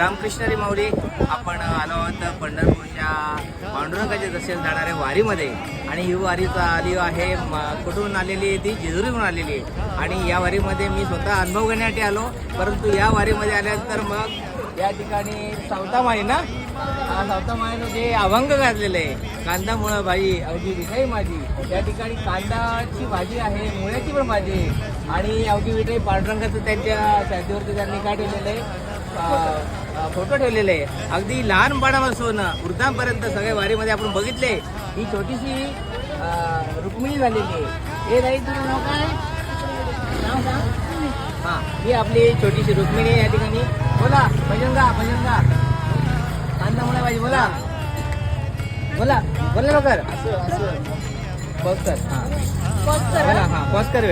रामकृष्ण माऊली. आपण आलो आहोत पंढरपूरच्या पांडुरंगाच्या दर्शन जाणाऱ्या वारीमध्ये. आणि ही वारी आली आहे कुठून आलेली आहे ती जेजुरीहून आलेली आहे. आणि या वारीमध्ये मी स्वतः अनुभव घेण्यासाठी आलो. परंतु या वारीमध्ये आल्यानंतर मग या ठिकाणी सावतामाळी ना, सावतामाळीनं जे अभंग घातलेलं आहे, कांदा मुळा भाजी अवघी विठाई माझी. या ठिकाणी कांदाची भाजी आहे, मुळ्याची पण भाजी आहे. आणि अवघी विठाई पांडुरंगाचं त्यांच्या छातीवरती त्यांनी काय ठेवलेलं आहे, फोटो ठेवलेले आहे. अगदी लहान बाळापासून वृद्धांपर्यंत सगळ्या वारीमध्ये आपण बघितले. ही छोटीशी रुक्मिणी झालेली आहे. हे नाही तुझं नाव काय, नाव सांग. हां, ही आपली छोटीशी रुक्मिणी या ठिकाणी. बोला भजनगा भजनगा, कांदा मुळा भाजी बोला बोला बोला लवकर. पॉज कर. हां पॉज कर. हां पॉज कर.